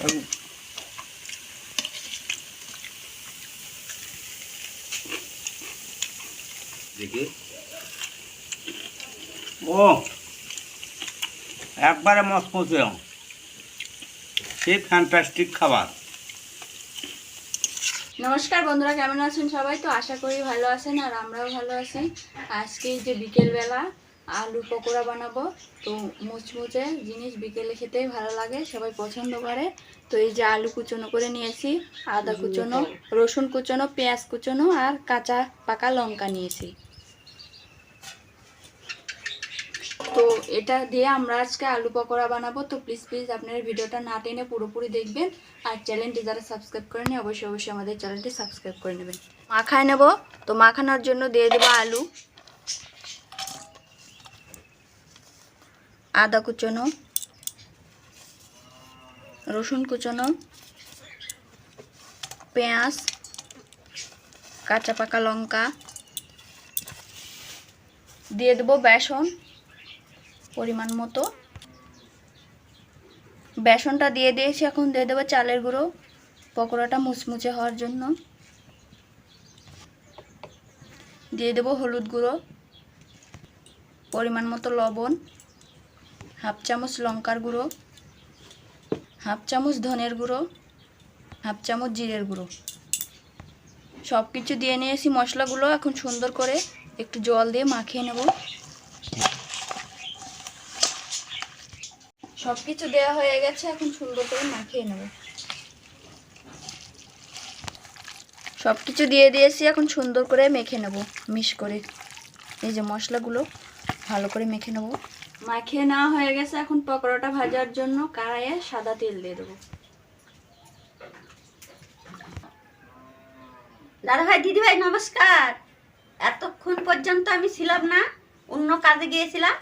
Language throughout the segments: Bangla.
দেখি ও একবারে মচমচে, সেই ফ্যান্টাস্টিক খাবার। নমস্কার বন্ধুরা, কেমন আছেন সবাই? তো আশা করি ভালো আছেন আর আমরাও ভালো আছি। আজকে যে বিকেলবেলা আলু পকোড়া বানাবো। তো মুচমুচে জিনিস বিকেলে খেতেই ভালো লাগে, সবাই পছন্দ করে। তো এই যে আলু কুচনো করে নিয়েছি, আদা কুচনো, রসুন কুচনো, পেঁয়াজ কুচনো আর কাঁচা পাকা লঙ্কা নিয়েছি। তো এটা দিয়ে আমরা আজকে আলু পকোড়া বানাবো। তো প্লিজ আপনারা ভিডিওটা না টেনে পুরোপুরি দেখবেন। আর চ্যানেলটি যারা সাবস্ক্রাইব করেনি অবশ্যই আমাদের চ্যানেলটি সাবস্ক্রাইব করে নেবেন। মাখায় নেব। তো মাখানোর জন্য দিয়ে দেবো আলু, আদা কুচনো, রসুন কুচনো, পেঁয়াজ, কাঁচা পাকা লঙ্কা, দিয়ে দেবো বেসন পরিমাণ মতো। বেসনটা দিয়ে দিয়েছি, এখন দিয়ে দেবো চালের গুঁড়ো পকোড়াটা মুচমুচে হওয়ার জন্য। দিয়ে দেবো হলুদ গুঁড়ো, পরিমাণ মতো লবণ, হাফ চামচ লঙ্কার গুঁড়ো, হাফ চামচ ধনের গুঁড়ো, হাফ চামচ জিরের গুঁড়ো। সব কিছু দিয়ে নিয়েছি মশলাগুলো। এখন সুন্দর করে একটু জল দিয়ে মাখিয়ে নেব। সব কিছু দেওয়া হয়ে গেছে, এখন সুন্দর করে মাখিয়ে নেব। সব কিছু দিয়ে দিয়েছি, এখন সুন্দর করে মেখে নেব মিশ করে। এই যে মশলাগুলো ভালো করে মেখে নেব। মাখিয়ে নেওয়া হয়ে গেছে, এখন পকোড়াটা ভাজার জন্য কড়াইয়ে সাদা তেল দিয়ে দেবো। দাদা ভাই, দিদি ভাই নমস্কার। এতক্ষণ পর্যন্ত আমি ছিলাম না, অন্য কাজে গিয়েছিলাম।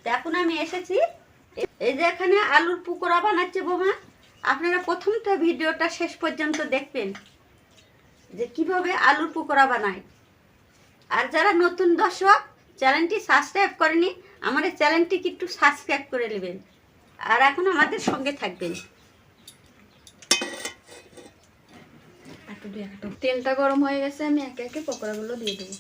তো এখন আমি এসেছি। এই যে এখানে আলুর পকোড়া বানাচ্ছে বৌমা। আপনারা প্রথমটা ভিডিওটা শেষ পর্যন্ত দেখবেন যে কিভাবে আলুর পকোড়া বানায়। আর যারা নতুন দর্শক চ্যানেলটি সাবস্ক্রাইব করেনি, আমার এই চ্যানেলটিকে একটু সাবস্ক্রাইব করে নেবেন আর এখন আমাদের সঙ্গে থাকবেন। তেলটা গরম হয়ে গেছে, আমি একে একে পকোড়াগুলো দিয়ে দেবো।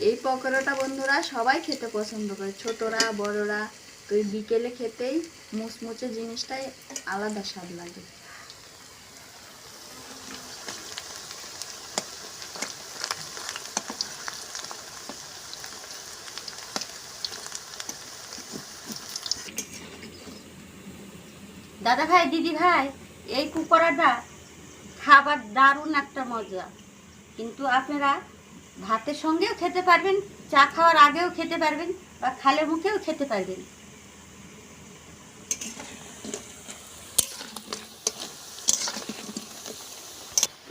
এই পকোড়াটা বন্ধুরা সবাই খেতে পছন্দ করে, ছোটরা বড়রা। তো এই বিকেলে খেতেই মুচমুচে জিনিসটাই আলাদা স্বাদ লাগে। দাদা ভাই, দিদি ভাই, এই পকোড়াটা খাবার দারুণ একটা মজা। কিন্তু আপনারা ভাতের সঙ্গেও খেতে পারবেন, চা খাওয়ার আগেও খেতে পারবেন, বা খালে মুখেও খেতে পারবেন।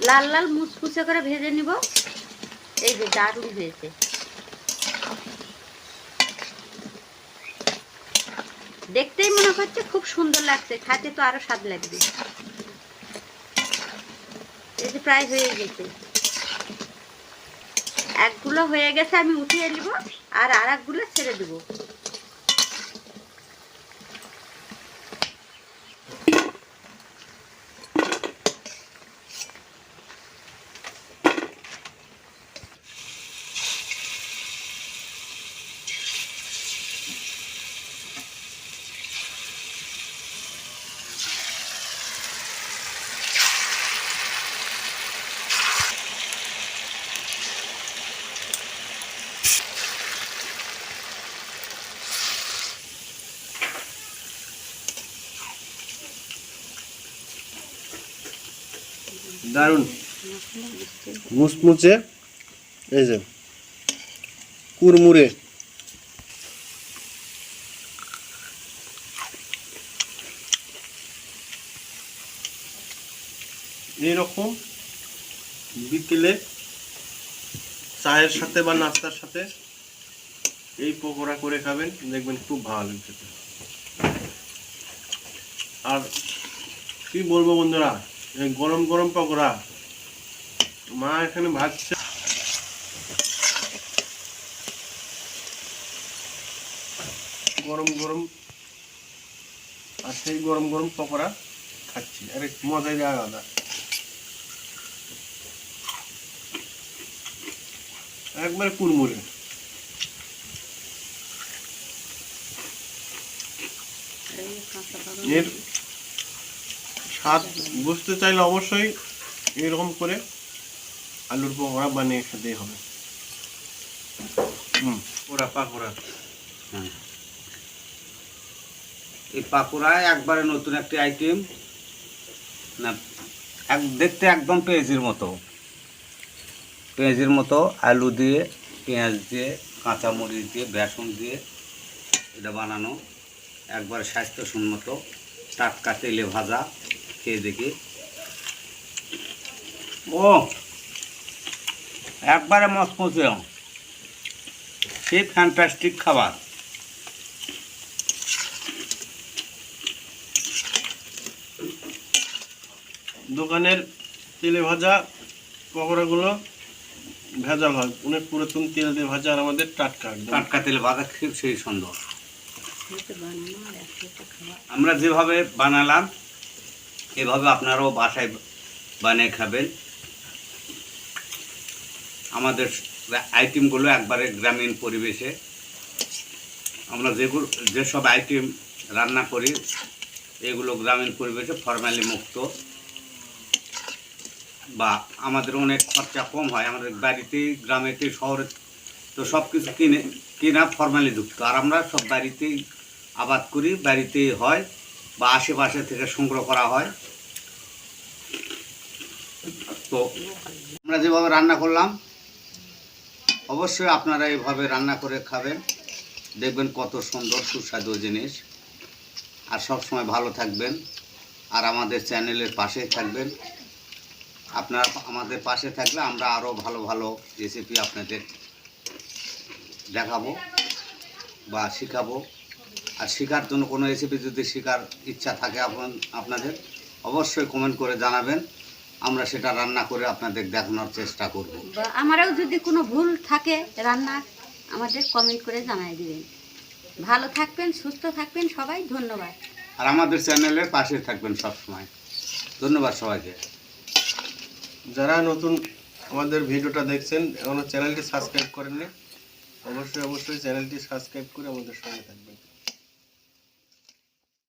লাল লাল মুচমুচে করে ভেজে নিব। এই যে দারুণ হয়েছে, দেখতেই মনে হচ্ছে খুব সুন্দর লাগছে, খেতে তো আরো স্বাদ লাগবে। এই যে প্রায় হয়ে গেছে, একগুলো হয়ে গেছে, আমি উঠিয়ে নিব আর একগুলো ছেড়ে দেব। দারুণ মুচমুচে। এই যে কুড়মুড়ে। এইরকম বিকেলে চায়ের সাথে বা নাস্তার সাথে এই পকোড়া করে খাবেন, দেখবেন খুব ভালো লাগবে খেতে। আর কি বলবো বন্ধুরা, এই গরম গরম পকোড়া মা এখানে ভাজছে, গরম গরম, আর সেই গরম গরম পকোড়া খাচ্ছি। আরে মজাই আলাদা, একবার কুড়মুড়ে। এর স্বাদ বুঝতে চাইলে অবশ্যই এরকম করে আলুর পকোড়া বানিয়ে খেতেই হবে। ওরা পাকোড়া, হ্যাঁ, এই পাকোড়া একবারে নতুন একটি আইটেম না, দেখতে একদম পেঁয়াজের মতো আলু দিয়ে, পেঁয়াজ দিয়ে, কাঁচামরিচ দিয়ে, বেসন দিয়ে এটা বানানো, একবারে স্বাস্থ্যসম্মত, টাটকা তেলে ভাজা। খেয়ে দেখি, ও একবারে মচমচে, সেই ফ্যান্টাস্টিক খাবার। দোকানের তেলে ভাজা পকোড়াগুলো ভেজাল হয়, অনেক পুরাতন তেল দিয়ে ভাজা, আর আমাদের টাটকা একদম। টাটকা তেলে ভাজা খুব সেই সুন্দর। আমরা যেভাবে বানালাম এভাবে আপনারাও বাসায় বানিয়ে খাবেন। আমাদের আইটেমগুলো একবারে গ্রামীণ পরিবেশে, আমরা যেসব আইটেম রান্না করি এগুলো গ্রামীণ পরিবেশে ফরমালি মুক্ত, বা আমাদের অনেক খরচা কম হয়। আমাদের বাড়িতেই, গ্রামেতেই, শহরে তো সব কিছু কিনা ফরমালি যুক্ত, আর আমরা সব বাড়িতেই আবাদ করি, বাড়িতেই হয় বা আশেপাশে থেকে সংগ্রহ করা হয়। তো আমরা যেভাবে রান্না করলাম অবশ্যই আপনারা এইভাবে রান্না করে খাবেন, দেখবেন কত সুন্দর সুস্বাদু জিনিস। আর সব সময় ভালো থাকবেন, আর আমাদের চ্যানেলের পাশেই থাকবেন। আপনারা আমাদের পাশে থাকলে আমরা আরও ভালো ভালো রেসিপি আপনাদের দেখাবো বা শেখাবো। আর শেখার জন্য কোনো রেসিপি যদি শেখার ইচ্ছা থাকে আপনাদের অবশ্যই কমেন্ট করে জানাবেন, আমরা সেটা রান্না করে আপনাদের দেখানোর চেষ্টা করব। বা আমারও যদি কোনো ভুল থাকে রান্না, আমাদের কমেন্ট করে জানাই দিবেন। ভালো থাকবেন, সুস্থ থাকবেন সবাই, ধন্যবাদ। আর আমাদের চ্যানেলের পাশে থাকবেন সবসময়। ধন্যবাদ সবাইকে। যারা নতুন আমাদের ভিডিওটা দেখছেন, এখনো চ্যানেলটি সাবস্ক্রাইব করেননি, অবশ্যই চ্যানেলটি সাবস্ক্রাইব করে আমাদের সঙ্গে থাকবেন।